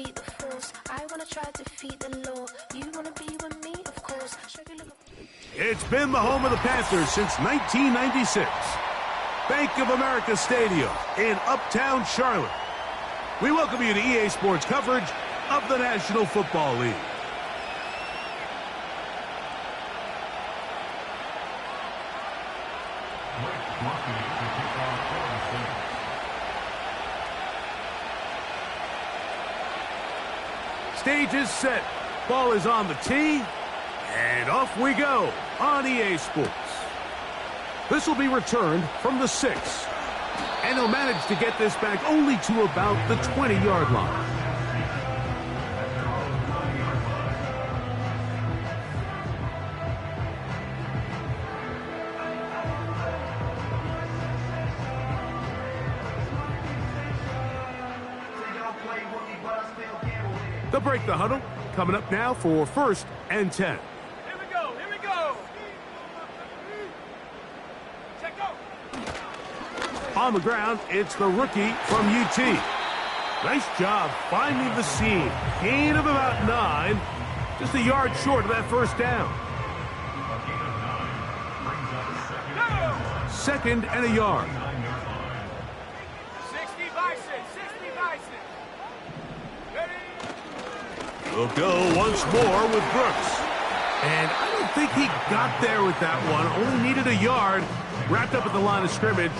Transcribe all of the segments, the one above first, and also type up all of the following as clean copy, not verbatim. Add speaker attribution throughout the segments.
Speaker 1: defeat the force. I wanna try to defeat the law. You wanna be with me, of course.
Speaker 2: It's been the home of the Panthers since 1996. Bank of America Stadium in Uptown Charlotte. We welcome you to EA Sports coverage of the National Football League. Stage is set. Ball is on the tee. And off we go on EA Sports. This will be returned from the 6. And he'll manage to get this back only to about the 20-yard line. They'll break the huddle. Coming up now for 1st and 10.
Speaker 3: Here we go. Check go.
Speaker 2: On the ground, it's the rookie from UT. Nice job finding the seam. Gain of about 9. Just a yard short of that first down. 2nd and a yard.
Speaker 3: 60 by 6.
Speaker 2: We'll go once more with Brooks. And I don't think he got there with that one. Only needed a yard. Wrapped up at the line of scrimmage.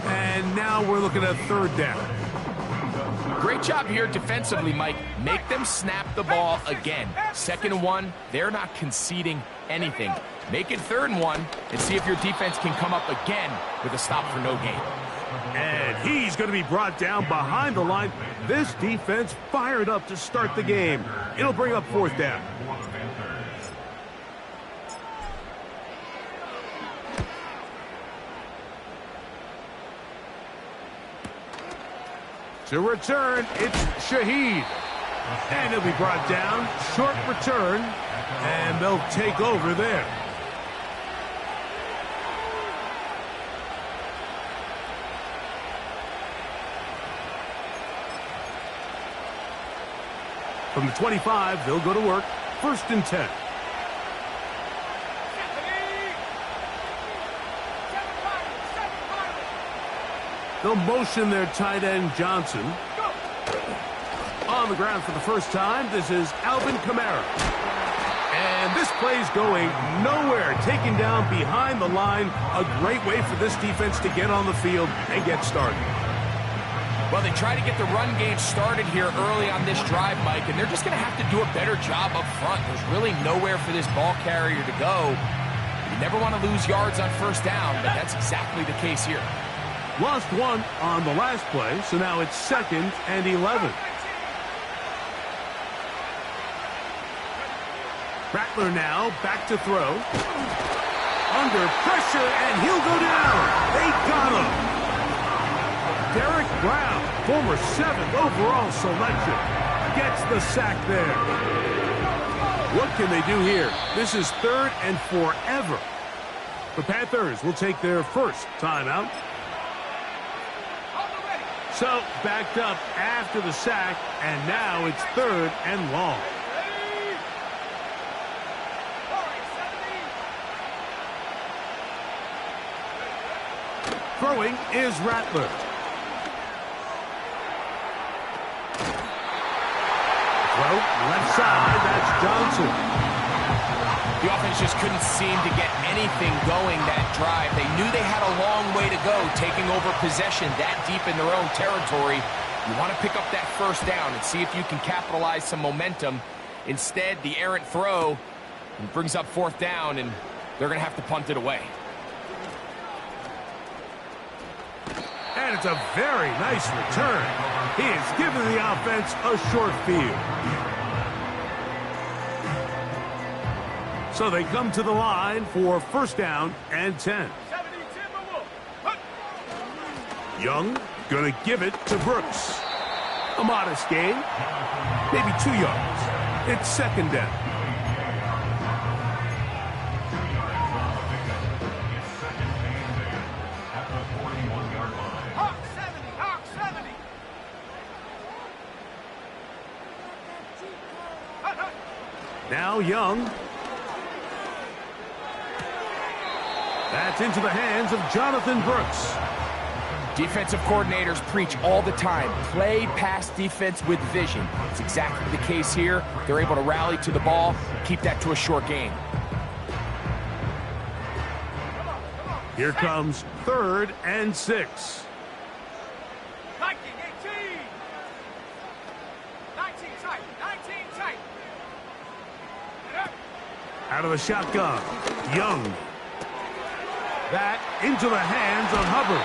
Speaker 2: And now we're looking at 3rd down.
Speaker 4: Great job here defensively, Mike. Make them snap the ball again. 2nd and 1, they're not conceding anything. Make it 3rd and 1 and see if your defense can come up again with a stop for no gain.
Speaker 2: And he's going to be brought down behind the line. This defense fired up to start the game. It'll bring up 4th down. To return, it's Shaheed. And he'll be brought down. Short return. And they'll take over there. From the 25, they'll go to work. 1st and 10. They'll motion their tight end, Johnson. On the ground for the first time, this is Alvin Kamara. And this play's going nowhere. Taken down behind the line. A great way for this defense to get on the field and get started.
Speaker 4: Well, they try to get the run game started here early on this drive, Mike, and they're just going to have to do a better job up front. There's really nowhere for this ball carrier to go. You never want to lose yards on 1st down, but that's exactly the case here.
Speaker 2: Lost 1 on the last play, so now it's 2nd and 11. Rattler now back to throw. Under pressure, and he'll go down. They got him. Derek Brown, former 7th overall selection, gets the sack there. What can they do here? This is 3rd and forever. The Panthers will take their first timeout. So, backed up after the sack, and now it's 3rd and long. Throwing is Rattler. Throw, left side, that's Johnson.
Speaker 4: The offense just couldn't seem to get anything going that drive. They knew they had a long way to go, taking over possession that deep in their own territory. You want to pick up that 1st down and see if you can capitalize some momentum. Instead, the errant throw brings up 4th down, and they're going to have to punt it away.
Speaker 2: And it's a very nice return. He has given the offense a short field. So they come to the line for 1st down and 10. Young going to give it to Brooks. A modest gain, maybe 2 yards. It's 2nd down. Now Young. That's into the hands of Jonathan Brooks.
Speaker 4: Defensive coordinators preach all the time, play pass defense with vision. It's exactly the case here. They're able to rally to the ball, keep that to a short game.
Speaker 2: Here comes 3rd and 6.
Speaker 3: 19, 18. 19 tight, 19 tight.
Speaker 2: Out of the shotgun, Young. That into the hands of Hubbard.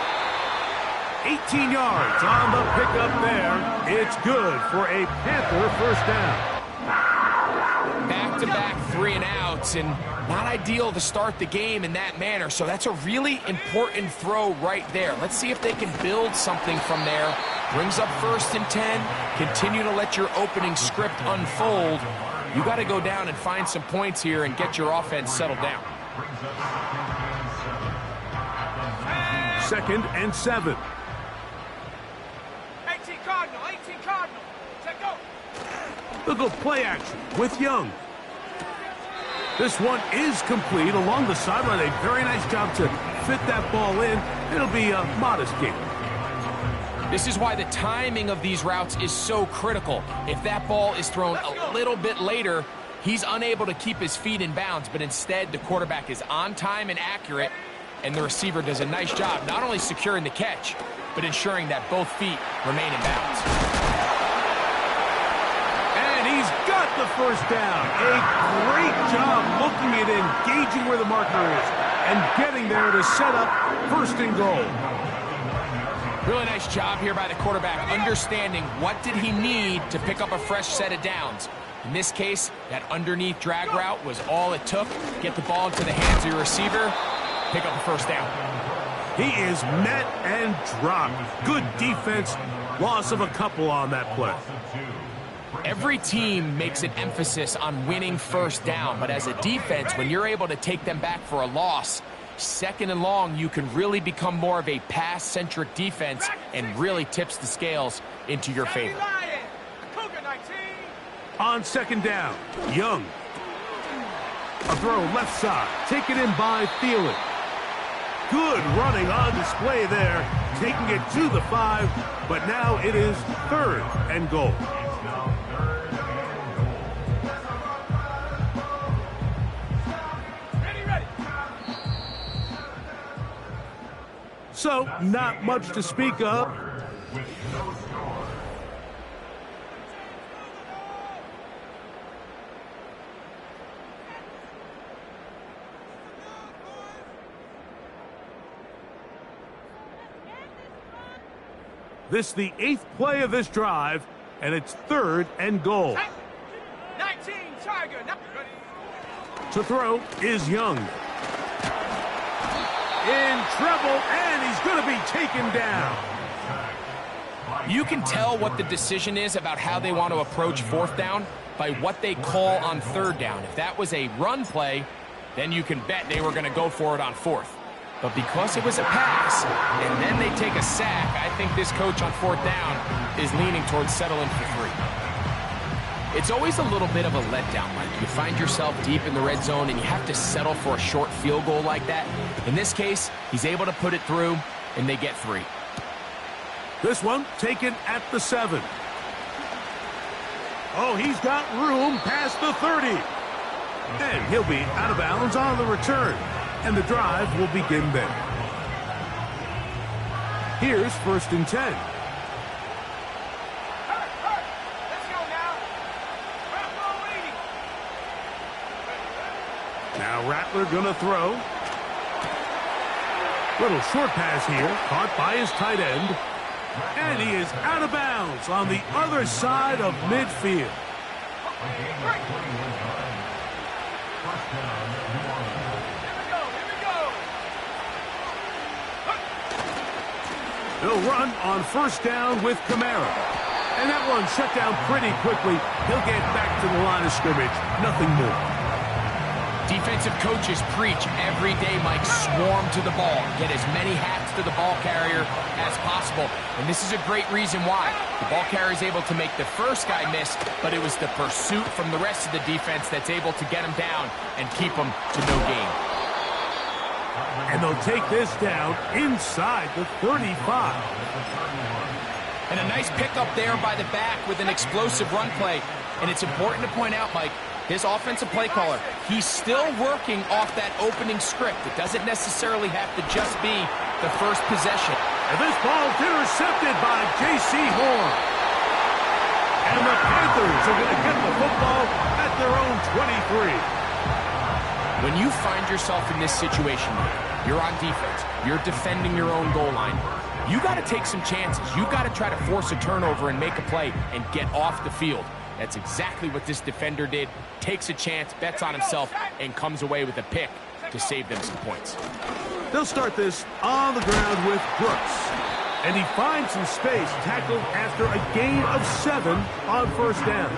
Speaker 2: 18 yards on the pickup there. It's good for a Panther first down.
Speaker 4: Back-to-back 3-and-outs, and not ideal to start the game in that manner, so that's a really important throw right there. Let's see if they can build something from there. Brings up 1st and 10. Continue to let your opening script unfold. You got to go down and find some points here and get your offense settled down.
Speaker 2: 2nd and 7.
Speaker 3: 18 Cardinal, 18 Cardinal. Check go.
Speaker 2: Little play action with Young. This one is complete along the sideline. A very nice job to fit that ball in. It'll be a modest gain.
Speaker 4: This is why the timing of these routes is so critical. If that ball is thrown a little bit later, he's unable to keep his feet in bounds, but instead the quarterback is on time and accurate, and the receiver does a nice job not only securing the catch, but ensuring that both feet remain in bounds.
Speaker 2: And he's got the first down. A great job looking at engaging where the marker is and getting there to set up 1st and goal.
Speaker 4: Really nice job here by the quarterback, understanding what did he need to pick up a fresh set of downs. In this case, that underneath drag route was all it took. Get the ball into the hands of your receiver, pick up the 1st down.
Speaker 2: He is met and dropped. Good defense. Loss of a couple on that play.
Speaker 4: Every team makes an emphasis on winning 1st down, but as a defense, when you're able to take them back for a loss, 2nd and long, you can really become more of a pass-centric defense and really tips the scales into your favor.
Speaker 2: On 2nd down, Young. A throw left side, taken in by Thielen. Good running on display there, taking it to the 5, but now it is 3rd and goal. So, not much to speak of. This is the 8th play of this drive, and it's 3rd and goal.
Speaker 3: 19 Tiger.
Speaker 2: To throw is Young. In trouble, and he's going to be taken down.
Speaker 4: You can tell what the decision is about how they want to approach 4th down by what they call on 3rd down. If that was a run play, then you can bet they were going to go for it on 4th. But because it was a pass, and then they take a sack, I think this coach on 4th down is leaning towards settling for 3. It's always a little bit of a letdown, Mike. You find yourself deep in the red zone, and you have to settle for a short field goal like that. In this case, he's able to put it through, and they get 3.
Speaker 2: This one taken at the 7. Oh, he's got room past the 30. And he'll be out of bounds on the return. And the drive will begin there. Here's 1st and 10.
Speaker 3: Let's go now.
Speaker 2: Now Rattler gonna throw. Little short pass here, caught by his tight end. And he is out of bounds on the other side of midfield. They'll run on 1st down with Kamara. And that one shut down pretty quickly. He'll get back to the line of scrimmage. Nothing more.
Speaker 4: Defensive coaches preach every day, Mike, swarm to the ball. Get as many hats to the ball carrier as possible. And this is a great reason why. The ball carrier is able to make the first guy miss, but it was the pursuit from the rest of the defense that's able to get him down and keep him to no gain.
Speaker 2: And they'll take this down inside the 35.
Speaker 4: And a nice pickup there by the back with an explosive run play. And it's important to point out, Mike, this offensive play caller, he's still working off that opening script. It doesn't necessarily have to just be the first possession.
Speaker 2: And this ball's intercepted by J.C. Horn. And the Panthers are going to get the football at their own 23.
Speaker 4: When you find yourself in this situation, you're on defense, you're defending your own goal line, you got to take some chances. You got to try to force a turnover and make a play and get off the field. That's exactly what this defender did. Takes a chance, bets on himself, and comes away with a pick to save them some points.
Speaker 2: They'll start this on the ground with Brooks. And he finds some space, tackled after a gain of 7 on first down.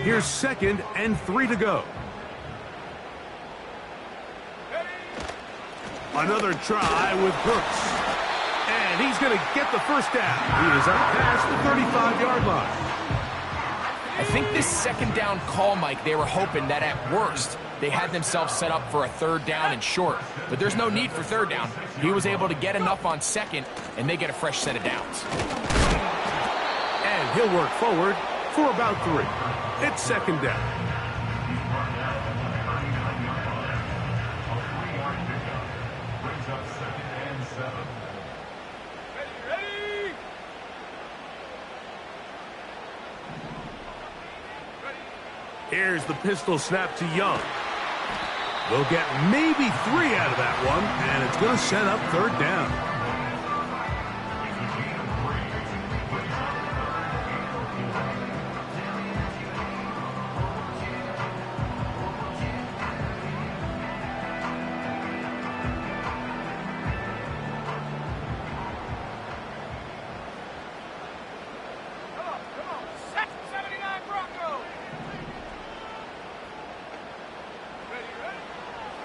Speaker 2: Here's 2nd and 3 to go. Another try with Brooks. And he's going to get the first down. He is up past the 35-yard line.
Speaker 4: I think this second down call, Mike, they were hoping that at worst they had themselves set up for a 3rd down and short. But there's no need for 3rd down. He was able to get enough on 2nd, and they get a fresh set of downs.
Speaker 2: And he'll work forward for about 3. It's 2nd down. Here's the pistol snap to Young. They'll get maybe 3 out of that one, and it's going to set up 3rd down.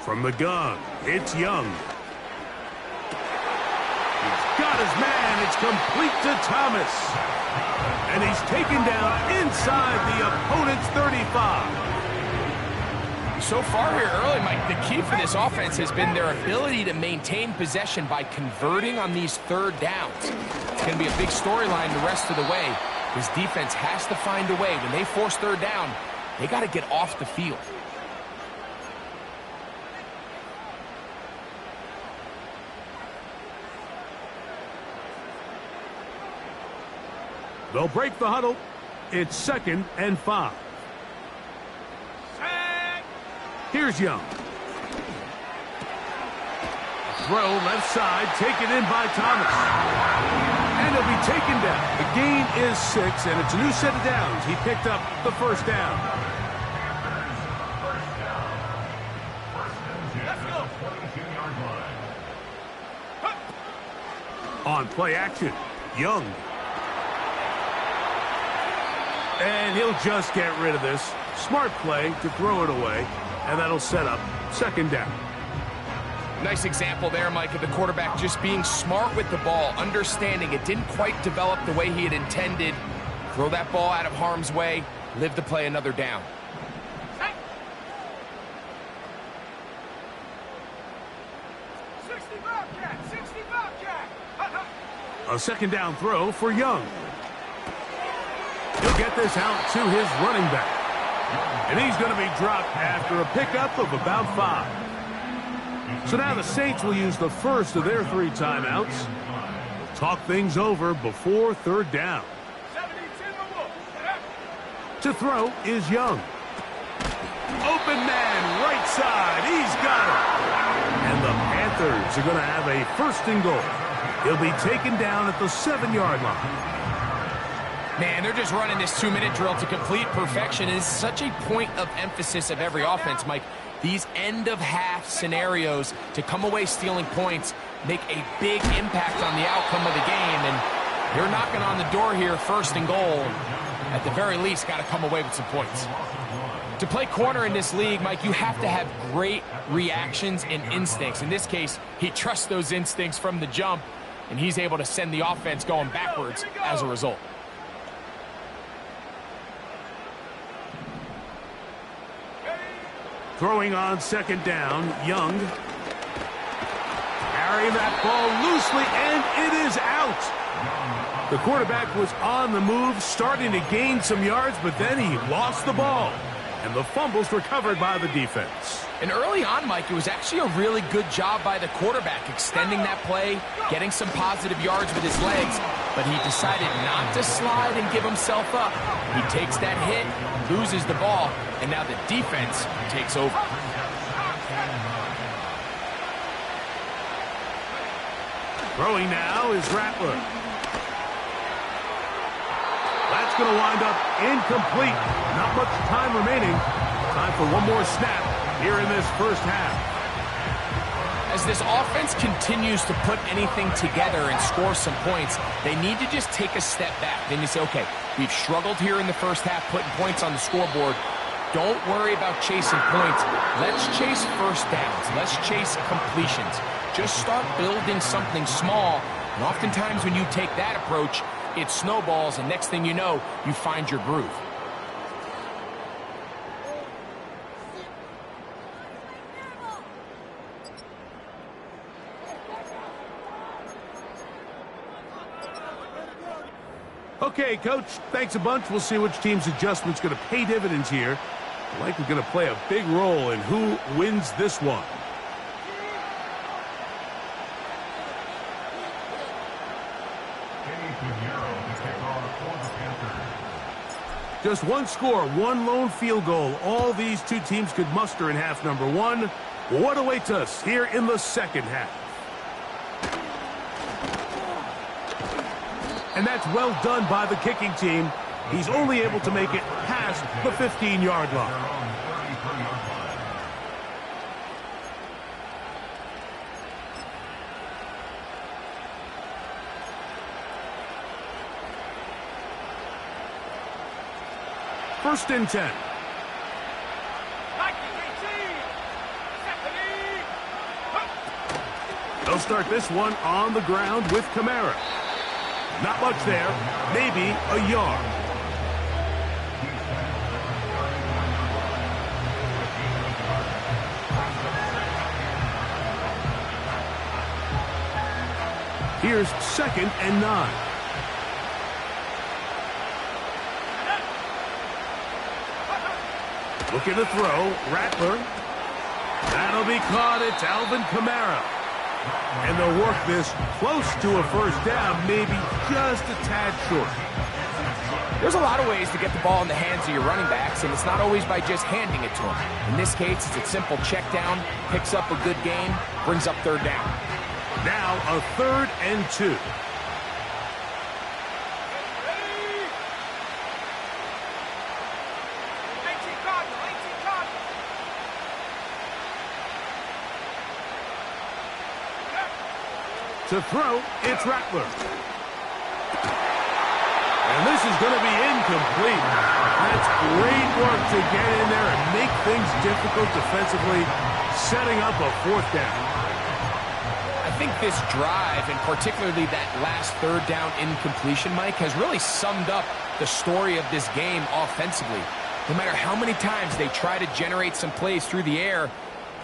Speaker 2: From the gun, it's Young. He's got his man. It's complete to Thomas. And he's taken down inside the opponent's 35.
Speaker 4: So far here early, Mike, the key for this offense has been their ability to maintain possession by converting on these 3rd downs. It's going to be a big storyline the rest of the way. This defense has to find a way. When they force 3rd down, they got to get off the field.
Speaker 2: They'll break the huddle. It's 2nd and 5. Here's Young. Throw left side, taken in by Thomas. And he'll be taken down. The gain is 6, and it's a new set of downs. He picked up the first down. On play action, Young. And he'll just get rid of this. Smart play to throw it away, and that'll set up 2nd down.
Speaker 4: Nice example there, Mike, of the quarterback just being smart with the ball, understanding it didn't quite develop the way he had intended. Throw that ball out of harm's way, live to play another down.
Speaker 2: A 2nd down throw for Young. He'll get this out to his running back. And he's going to be dropped after a pickup of about 5. So now the Saints will use the first of their 3 timeouts. Talk things over before 3rd down. To throw is Young. Open man, right side. He's got it. And the Panthers are going to have a 1st and goal. He'll be taken down at the 7-yard line.
Speaker 4: Man, they're just running this 2-minute drill to complete perfection. It is such a point of emphasis of every offense, Mike. These end-of-half scenarios to come away stealing points make a big impact on the outcome of the game. And They're knocking on the door here, first and goal. At the very least, got to come away with some points. To play corner in this league, Mike, you have to have great reactions and instincts. In this case, he trusts those instincts from the jump, and he's able to send the offense going backwards as a result.
Speaker 2: Throwing on second down, Young. Carrying that ball loosely, and it is out. The quarterback was on the move, starting to gain some yards, but then he lost the ball. And the fumble's recovered by the defense.
Speaker 4: And early on, Mike, it was actually a really good job by the quarterback, extending that play, getting some positive yards with his legs, but he decided not to slide and give himself up. He takes that hit, loses the ball, and now the defense takes over.
Speaker 2: Throwing now is Rattler. That's going to wind up incomplete. Not much time remaining. Time for one more snap here in this first half.
Speaker 4: As this offense continues to put anything together and score some points, they need to just take a step back. Then you say, okay, we've struggled here in the first half putting points on the scoreboard. Don't worry about chasing points. Let's chase first downs. Let's chase completions. Just start building something small. And oftentimes when you take that approach, it snowballs, and next thing you know, you find your groove.
Speaker 2: Okay, Coach, thanks a bunch. We'll see which team's adjustment's going to pay dividends here. Likely going to play a big role in who wins this one. Just one score, one lone field goal. All these two teams could muster in half number one. What awaits us here in the second half? And that's well done by the kicking team. He's only able to make it past the 15-yard line. First and 10. They'll start this one on the ground with Kamara. Not much there, maybe a yard. Here's second and 9. Looking to throw, Rattler. That'll be caught. It's Alvin Kamara. And they'll work this close to a first down, maybe just a tad short.
Speaker 4: There's a lot of ways to get the ball in the hands of your running backs, and it's not always by just handing it to them. In this case, it's a simple check down, picks up a good gain, brings up third down.
Speaker 2: Now a 3rd and 2. To throw, it's Rattler. And this is going to be incomplete. That's great work to get in there and make things difficult defensively, setting up a 4th down.
Speaker 4: I think this drive, and particularly that last third down incompletion, Mike, has really summed up the story of this game offensively. No matter how many times they try to generate some plays through the air,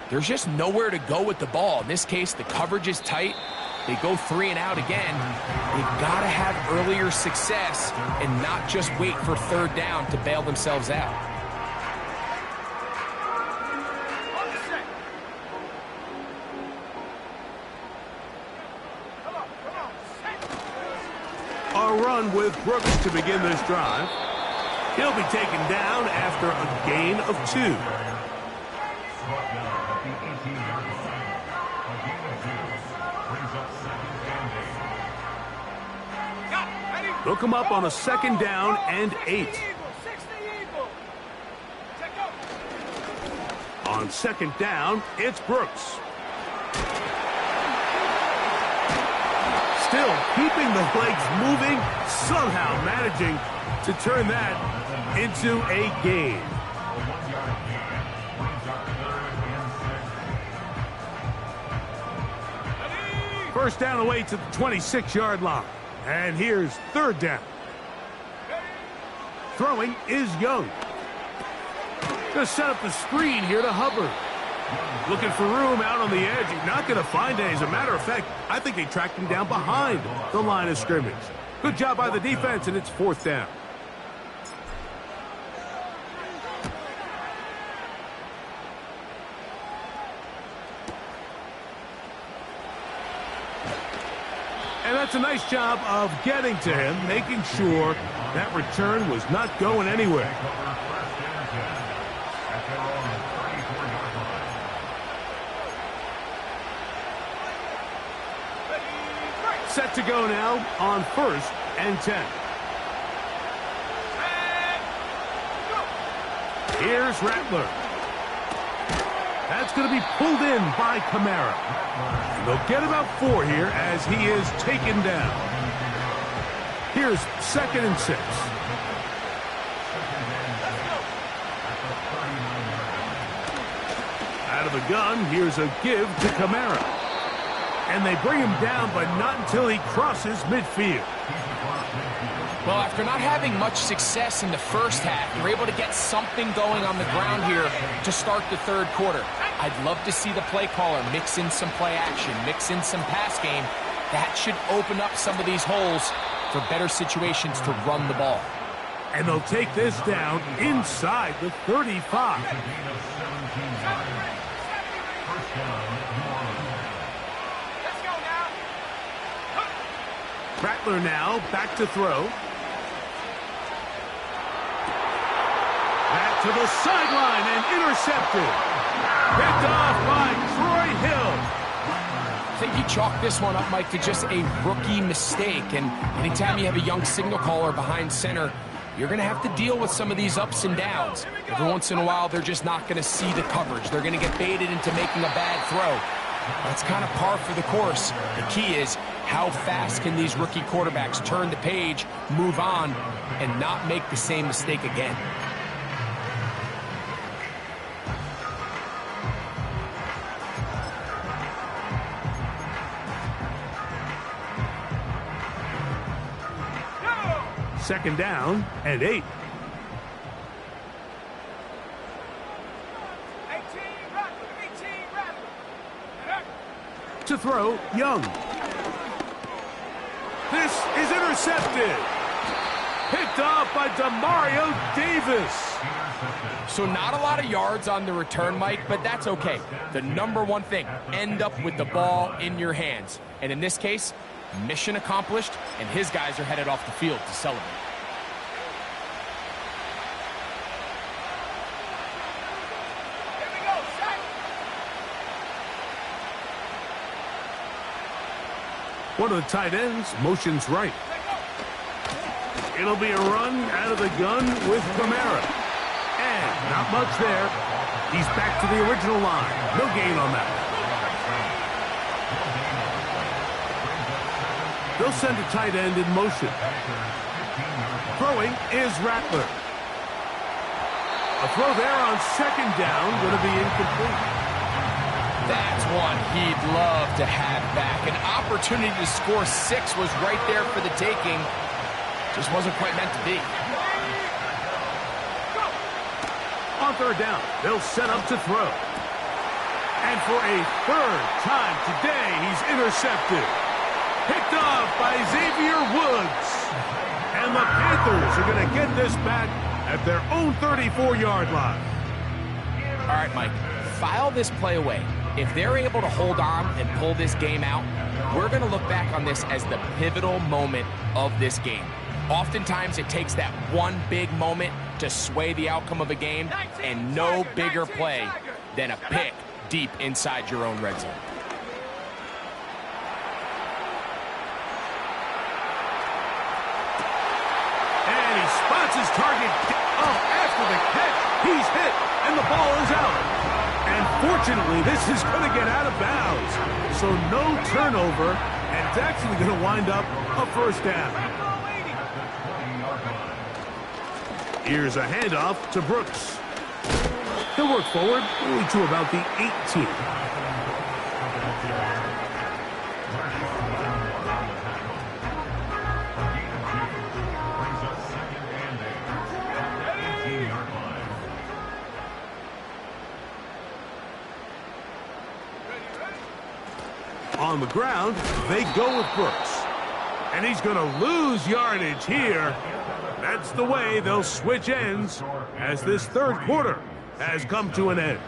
Speaker 4: there's just nowhere to go with the ball. In this case, the coverage is tight. They go 3 and out again. They've got to have earlier success and not just wait for third down to bail themselves out.
Speaker 2: A run with Brooks to begin this drive. He'll be taken down after a gain of 2. They'll come up on a 2nd down and 8. On 2nd down, it's Brooks. Still keeping the legs moving, somehow managing to turn that into a gain. First down away to the 26-yard line. And here's third down. Throwing is Young. Going to set up the screen here to Hubbard. Looking for room out on the edge. He's not going to find it. As a matter of fact, I think they tracked him down behind the line of scrimmage. Good job by the defense, and it's fourth down. And that's a nice job of getting to him, making sure that return was not going anywhere. Set to go now on 1st and 10. Here's Rattler. That's going to be pulled in by Kamara. And they'll get about 4 here as he is taken down. Here's 2nd and 6. Out of the gun, here's a give to Kamara. And they bring him down, but not until he crosses midfield.
Speaker 4: Well, after not having much success in the first half, you're able to get something going on the ground here to start the third quarter. I'd love to see the play caller mix in some play action, mix in some pass game. That should open up some of these holes for better situations to run the ball.
Speaker 2: And they'll take this down inside the 35. Rattler now back to throw. Back to the sideline and intercepted. Picked off by Troy Hill.
Speaker 4: I think you chalk this one up, Mike, to just a rookie mistake. And anytime you have a young signal caller behind center, you're going to have to deal with some of these ups and downs. Every once in a while, they're just not going to see the coverage. They're going to get baited into making a bad throw. That's kind of par for the course. The key is, how fast can these rookie quarterbacks turn the page, move on, and not make the same mistake again?
Speaker 2: Second down and 8.
Speaker 3: 18, Rattler.
Speaker 2: To throw, Young. This is intercepted. Picked off by Demario Davis.
Speaker 4: So not a lot of yards on the return, Mike, but that's okay. The number one thing, end up with the ball in your hands. And in this case, mission accomplished, and his guys are headed off the field to celebrate.
Speaker 3: Here we go, set.
Speaker 2: One of the tight ends motions right. It'll be a run out of the gun with Kamara. And not much there. He's back to the original line. No gain on that one. They'll send a tight end in motion. Throwing is Rattler. A throw there on second down, going to be incomplete.
Speaker 4: That's one he'd love to have back. An opportunity to score 6 was right there for the taking. Just wasn't quite meant to be.
Speaker 2: On third down, they'll set up to throw. And for a third time today, he's intercepted. Picked off by Xavier Woods. And the Panthers are going to get this back at their own 34-yard line.
Speaker 4: All right, Mike, file this play away. If they're able to hold on and pull this game out, we're going to look back on this as the pivotal moment of this game. Oftentimes, it takes that one big moment to sway the outcome of a game, and no bigger play than a pick deep inside your own red zone.
Speaker 2: And he spots his target. Oh, after the catch, he's hit, and the ball is out. And fortunately, this is going to get out of bounds. So no turnover And it's actually going to wind up a first down. Here's a handoff to Brooks. He'll work forward only to about the 18. On the ground, they go with Brooks. And he's going to lose yardage here. That's the way they'll switch ends as this third quarter has come to an end.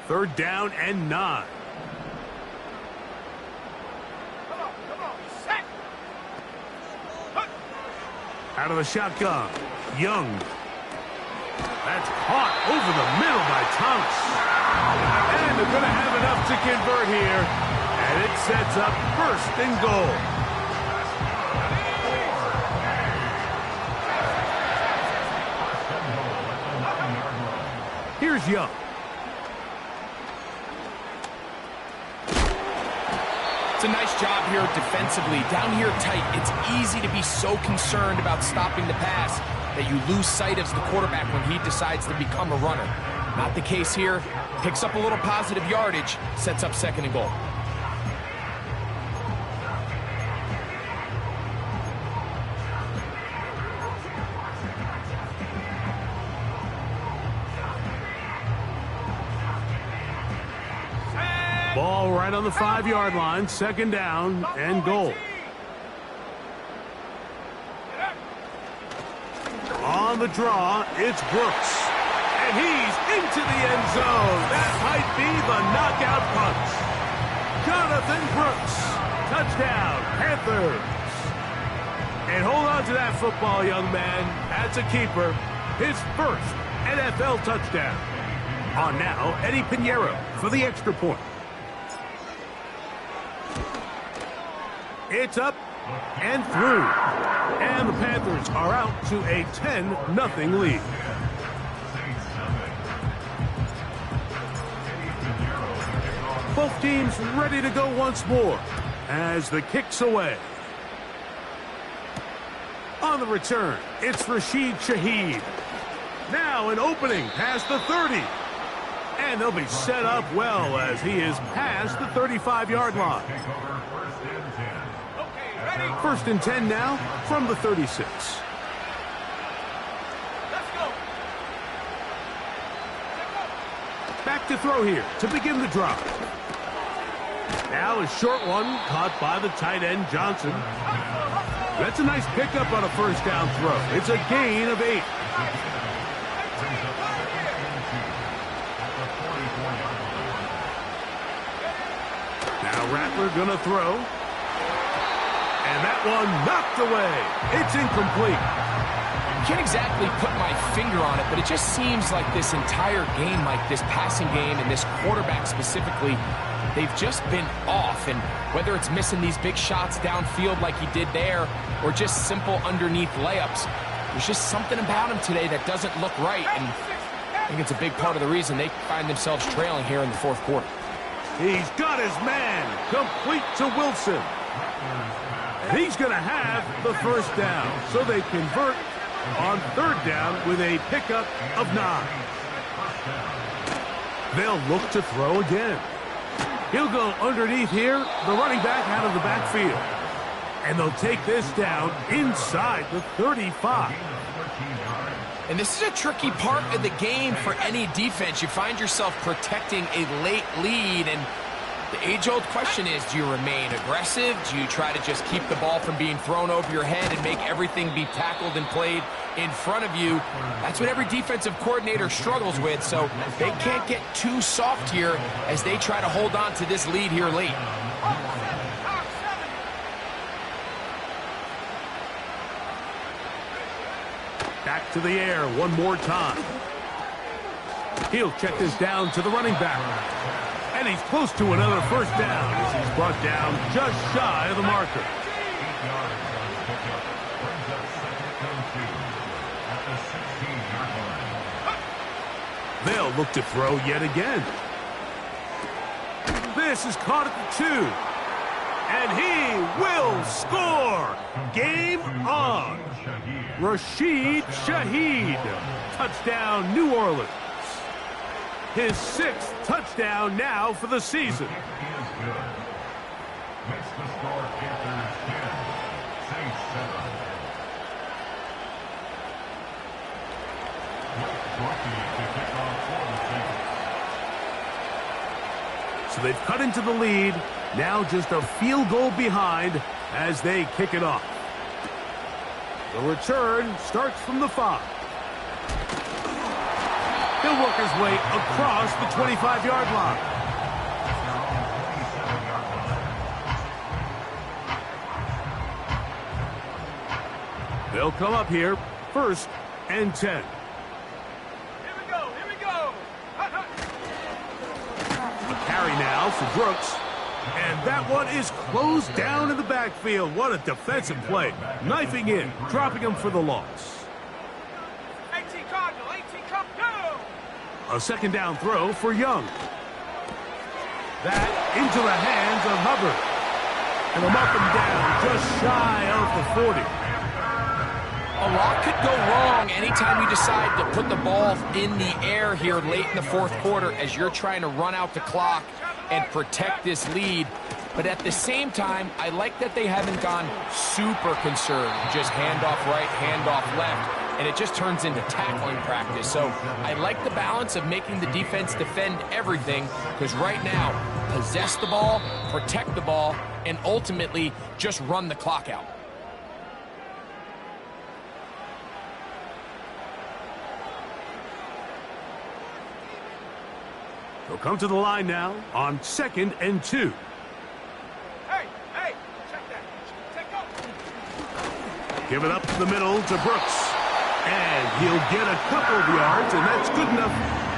Speaker 2: Third down and 9.
Speaker 3: Come on, set.
Speaker 2: Out of the shotgun, Young. That's caught over the middle by Thomas. And they're going to have enough to convert here. And it sets up first and goal. Here's Young.
Speaker 4: A nice job here defensively. Down here tight, it's easy to be so concerned about stopping the pass that you lose sight of the quarterback when he decides to become a runner. Not the case here. Picks up a little positive yardage, sets up second and goal.
Speaker 2: Ball right on the 5-yard line, second down and goal. On the draw, it's Brooks. And he's into the end zone. That might be the knockout punch. Jonathan Brooks, touchdown, Panthers. And hold on to that football, young man. That's a keeper. His first NFL touchdown. On now, Eddie Pinheiro for the extra point. It's up and through. And the Panthers are out to a 10-0 lead. Both teams ready to go once more as the kick's away. On the return, it's Rashid Shaheed. Now an opening past the 30. And they'll be set up well as he is past the 35-yard line. First and 10 now from the 36.
Speaker 3: Let's go.
Speaker 2: Back to throw here to begin the drive. Now a short one caught by the tight end Johnson. That's a nice pickup on a first down throw. It's a gain of 8. Now Rattler gonna throw. And that one knocked away. It's incomplete.
Speaker 4: I can't exactly put my finger on it, but it just seems like this entire game, like this passing game and this quarterback specifically, they've just been off. And whether it's missing these big shots downfield like he did there or just simple underneath layups, there's just something about him today that doesn't look right. And I think it's a big part of the reason they find themselves trailing here in the fourth quarter.
Speaker 2: He's got his man complete to Wilson. And he's going to have the first down. So they convert on third down with a pickup of 9. They'll look to throw again. He'll go underneath here, the running back out of the backfield. And they'll take this down inside the 35.
Speaker 4: And this is a tricky part of the game for any defense. You find yourself protecting a late lead, and the age-old question is, do you remain aggressive? Do you try to just keep the ball from being thrown over your head and make everything be tackled and played in front of you? That's what every defensive coordinator struggles with, so they can't get too soft here as they try to hold on to this lead here late.
Speaker 2: Back to the air one more time. He'll check this down to the running back. And he's close to another first down as he's brought down just shy of the marker. They'll look to throw yet again. This is caught at the 2. And he will score. Game on. Rashid Shaheed. Touchdown, New Orleans. His 6th touchdown now for the season. So they've cut into the lead. Now just a field goal behind as they kick it off. The return starts from the 5. He'll work his way across the 25-yard line. They'll come up here, 1st and 10.
Speaker 3: Here we go, here we go.
Speaker 2: A carry now for Brooks. And that one is closed down in the backfield. What a defensive play. Knifing in, dropping him for the loss.
Speaker 3: 18 Cardinal, 18 come down.
Speaker 2: A 2nd down throw for Young. That into the hands of Hubbard. And a mark him down just shy of the 40.
Speaker 4: A lot could go wrong anytime you decide to put the ball in the air here late in the 4th quarter as you're trying to run out the clock and protect this lead. But at the same time, I like that they haven't gone super concerned. Just handoff right, handoff left, and it just turns into tackling practice. So I like the balance of making the defense defend everything, because right now, possess the ball, protect the ball, and ultimately just run the clock out.
Speaker 2: They'll come to the line now on 2nd and 2.
Speaker 3: Hey, check that. Take off.
Speaker 2: Give it up to the middle to Brooks. And he'll get a couple of yards, and that's good enough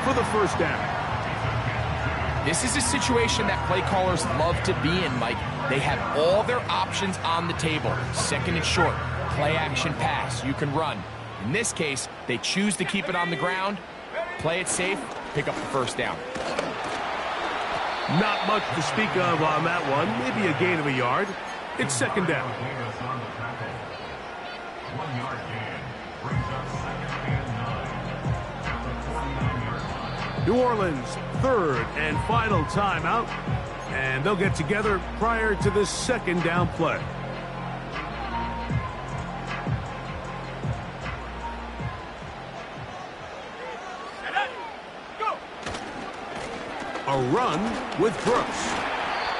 Speaker 2: for the 1st down.
Speaker 4: This is a situation that play callers love to be in, Mike. They have all their options on the table. 2nd and short, play action pass, you can run. In this case, they choose to keep it on the ground, play it safe, pick up the 1st down.
Speaker 2: Not much to speak of on that one. Maybe a gain of a yard. It's 2nd down. New Orleans, 3rd and final timeout. And they'll get together prior to this 2nd down play. A run with Brooks.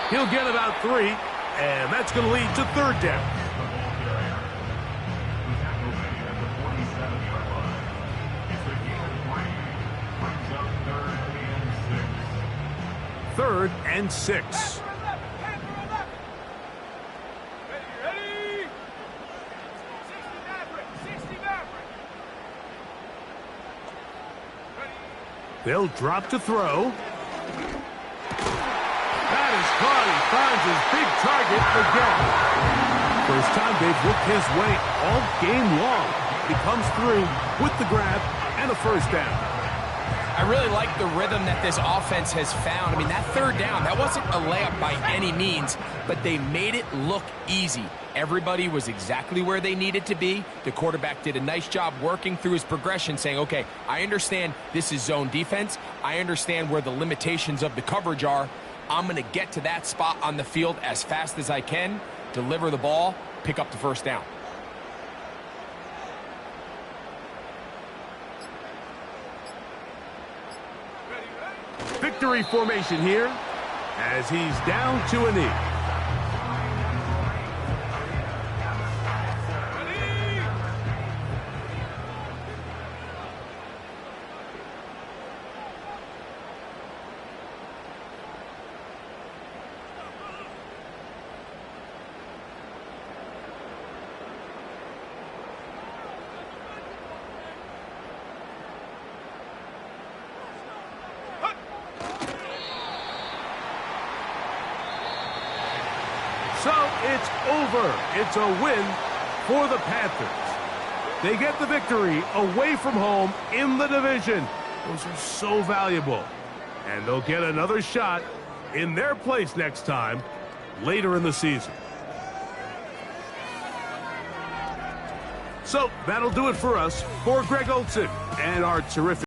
Speaker 2: He'll get about 3, and that's going to lead to 3rd down. Third and 6.
Speaker 3: Ready? 60 Maverick, 60 Maverick.
Speaker 2: They'll drop to throw. That is caught. He finds his big target again. First time they've worked his way all game long. He comes through with the grab and a 1st down.
Speaker 4: I really like the rhythm that this offense has found. I mean, that 3rd down, that wasn't a layup by any means, but they made it look easy. Everybody was exactly where they needed to be. The quarterback did a nice job working through his progression, saying, okay, I understand this is zone defense. I understand where the limitations of the coverage are. I'm going to get to that spot on the field as fast as I can, deliver the ball, pick up the 1st down.
Speaker 2: Victory formation here as he's down to a knee. It's over. It's a win for the Panthers. They get the victory away from home in the division. Those are so valuable. And they'll get another shot in their place next time later in the season. So that'll do it for us. For Greg Olson and our terrific